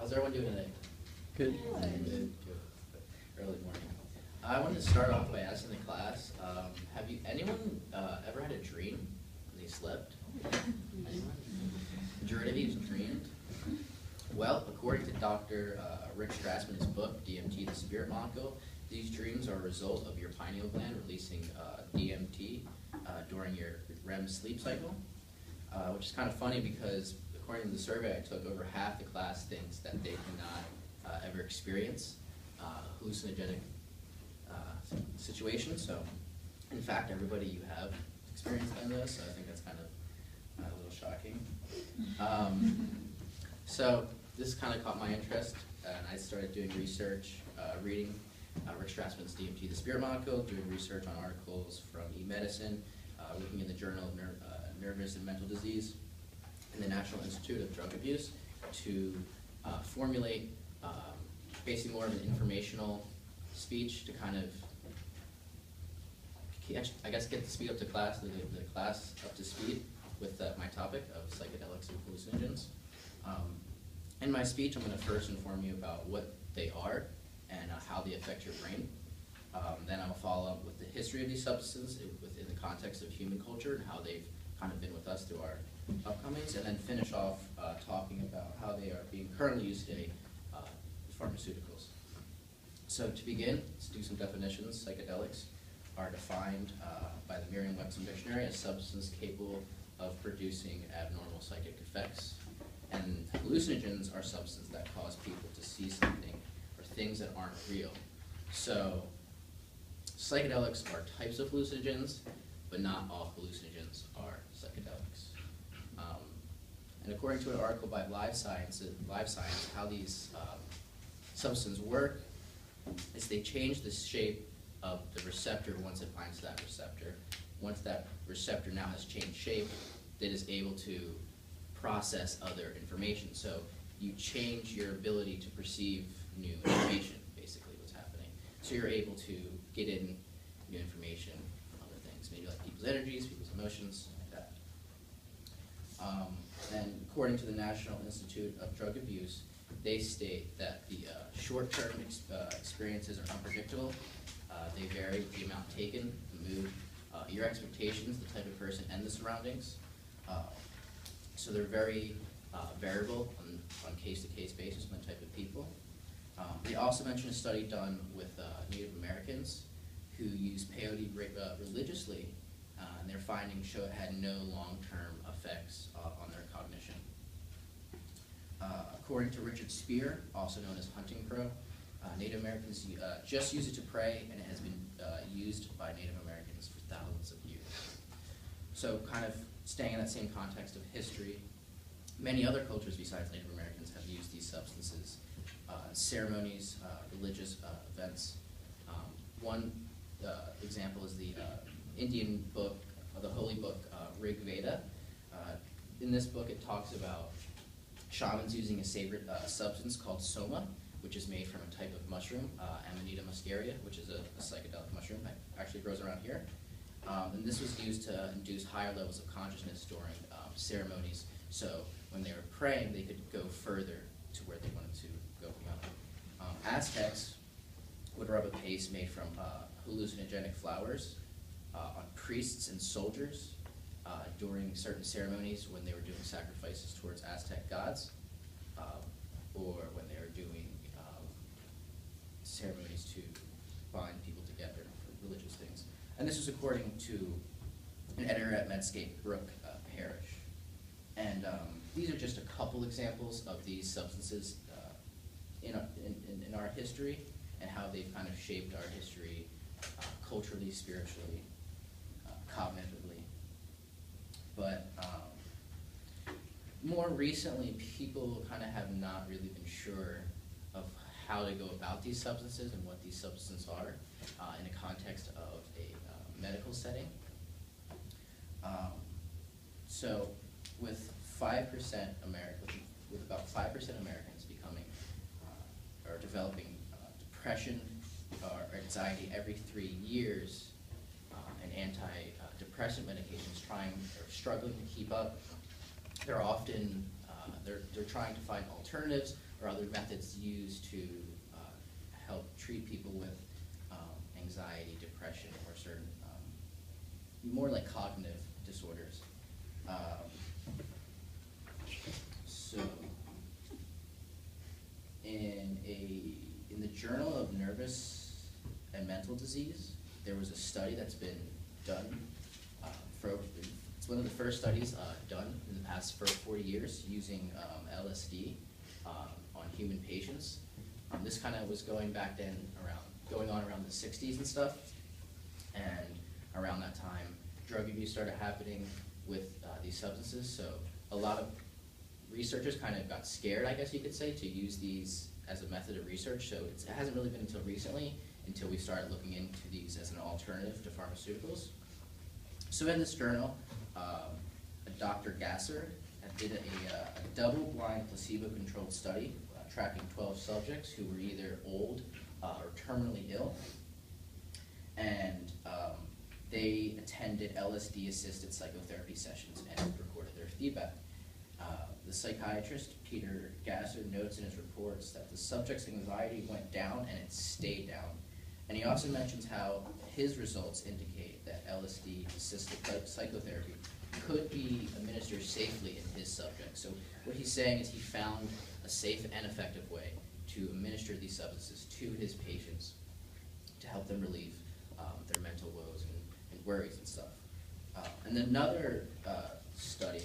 How's everyone doing today? Good. Good. Early morning. I wanted to start off by asking the class, have you anyone ever had a dream when they slept? Anyone? Majority of you dreamed? Well, according to Dr. Rick Strassman's book, DMT, the Spirit Molecule, these dreams are a result of your pineal gland releasing DMT during your REM sleep cycle, which is kind of funny because according to the survey I took, over half the class thinks that they cannot ever experience hallucinogenic situations. So, in fact, everybody you have experienced in this, so I think that's kind of a little shocking. So this kind of caught my interest, and I started doing research, reading Rick Strassman's DMT, the Spirit Molecule, doing research on articles from eMedicine, looking in the Journal of Nervous and Mental Disease, and the National Institute of Drug Abuse to formulate basically more of an informational speech to kind of, I guess, get the speed up to class, the class up to speed with my topic of psychedelics and hallucinogens. In my speech, I'm going to first inform you about what they are and how they affect your brain. Then I will follow up with the history of these substances within the context of human culture and how they've kind of been with us through our upcomings, and then finish off talking about how they are being currently used today pharmaceuticals. So to begin, let's do some definitions. Psychedelics are defined by the Merriam-Webster Dictionary as substances capable of producing abnormal psychic effects. And hallucinogens are substances that cause people to see something or things that aren't real. So psychedelics are types of hallucinogens, but not all hallucinogens are psychedelics. And according to an article by Live Science, how these substances work is they change the shape of the receptor once it binds to that receptor. Once that receptor now has changed shape, it is able to process other information. So you change your ability to perceive new information, basically what's happening. So you're able to get in new information from other things, maybe like people's energies, people's emotions, like that. And according to the National Institute of Drug Abuse, they state that the short-term experiences are unpredictable. They vary with the amount taken, the mood, your expectations, the type of person, and the surroundings. So they're very variable on case-to-case basis on the type of people. They also mentioned a study done with Native Americans who use peyote religiously, and their findings show it had no long-term effects on their cognition. According to Richard Spear, also known as hunting crow, Native Americans just use it to prey, and it has been used by Native Americans for thousands of years. So kind of staying in that same context of history, many other cultures besides Native Americans have used these substances in ceremonies, religious events. One example is the Indian book, the holy book, Rig Veda. In this book, it talks about shamans using a sacred substance called soma, which is made from a type of mushroom, Amanita muscaria, which is a psychedelic mushroom that actually grows around here. And this was used to induce higher levels of consciousness during ceremonies. So when they were praying, they could go further to where they wanted to go beyond. Aztecs would rub a paste made from hallucinogenic flowers on priests and soldiers during certain ceremonies when they were doing sacrifices towards Aztec gods, or when they were doing ceremonies to bind people together for religious things. And this was according to an editor at Medscape, Brooke Parrish. And these are just a couple examples of these substances in our history and how they've kind of shaped our history culturally, spiritually, cognitively. But more recently, people kind of have not really been sure of how to go about these substances and what these substances are in a context of a medical setting. So with 5% with about 5% Americans becoming or developing depression or anxiety every 3 years, and antidepressant medications trying or struggling to keep up, they're often they're trying to find alternatives or other methods used to help treat people with anxiety, depression, or certain more like cognitive disorders. So, in the Journal of Nervous and Mental Disease, there was a study that's been done. It's one of the first studies done in the past 40 years using LSD on human patients. This kind of was going on around the 60s and stuff, and around that time, drug abuse started happening with these substances. So a lot of researchers kind of got scared, I guess you could say, to use these as a method of research. So it hasn't really been until recently until we started looking into these as an alternative to pharmaceuticals. So in this journal, Dr. Gasser did a double-blind placebo-controlled study tracking 12 subjects who were either old or terminally ill, and they attended LSD-assisted psychotherapy sessions and recorded their feedback. The psychiatrist, Peter Gasser, notes in his reports that the subject's anxiety went down and it stayed down. And he also mentions how his results indicate that LSD-assisted psychotherapy could be administered safely in his subjects. So what he's saying is he found a safe and effective way to administer these substances to his patients to help them relieve their mental woes and worries and stuff. And another study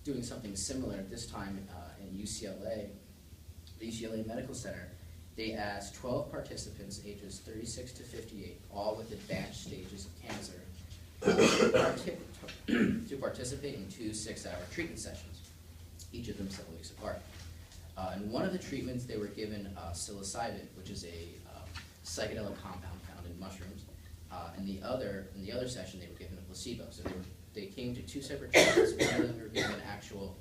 doing something similar, this time in UCLA, the UCLA Medical Center. They asked 12 participants ages 36 to 58, all with advanced stages of cancer, to participate in 2 6-hour treatment sessions, each of them 7 weeks apart. In one of the treatments, they were given psilocybin, which is a psychedelic compound found in mushrooms. In the other session, they were given a placebo. So they came to 2 separate treatments. One of them they were given an actual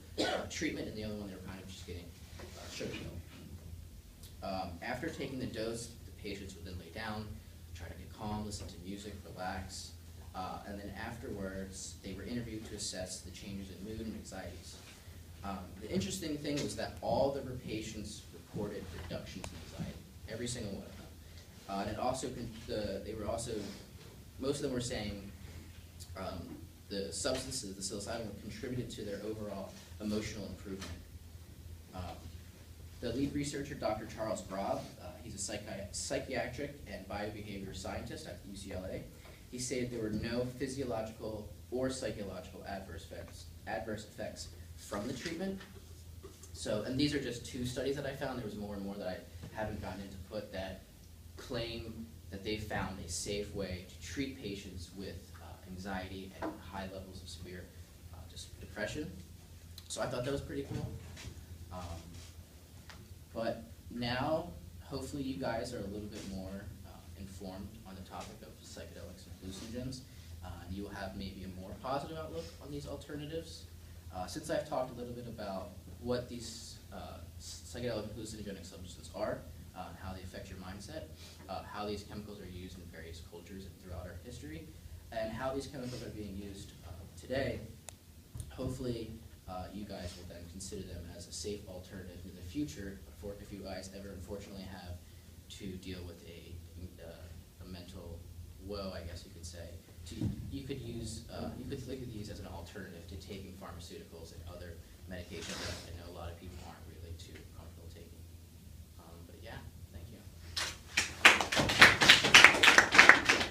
treatment, and the other one they were kind of just getting sugar pill. After taking the dose, the patients would then lay down, try to get calm, listen to music, relax, and then afterwards, they were interviewed to assess the changes in mood and anxieties. The interesting thing was that all the patients reported reductions in anxiety, every single one of them. And it also, most of them were saying the substances, the psilocybin, contributed to their overall emotional improvement. The lead researcher, Dr. Charles Grob, he's a psychiatric and biobehavior scientist at UCLA. He stated there were no physiological or psychological adverse effects from the treatment. So, and these are just 2 studies that I found. There was more and more that I haven't gotten into put that claim that they found a safe way to treat patients with anxiety and high levels of severe depression. So I thought that was pretty cool. But now, hopefully you guys are a little bit more informed on the topic of psychedelics and hallucinogens, and you will have maybe a more positive outlook on these alternatives. Since I've talked a little bit about what these psychedelic and hallucinogenic substances are, how they affect your mindset, how these chemicals are used in various cultures and throughout our history, and how these chemicals are being used today, hopefully you guys will then consider them as a safe alternative in the future if you guys ever unfortunately have to deal with a mental woe, I guess you could say. You could look at these as an alternative to taking pharmaceuticals and other medications that I know a lot of people aren't really too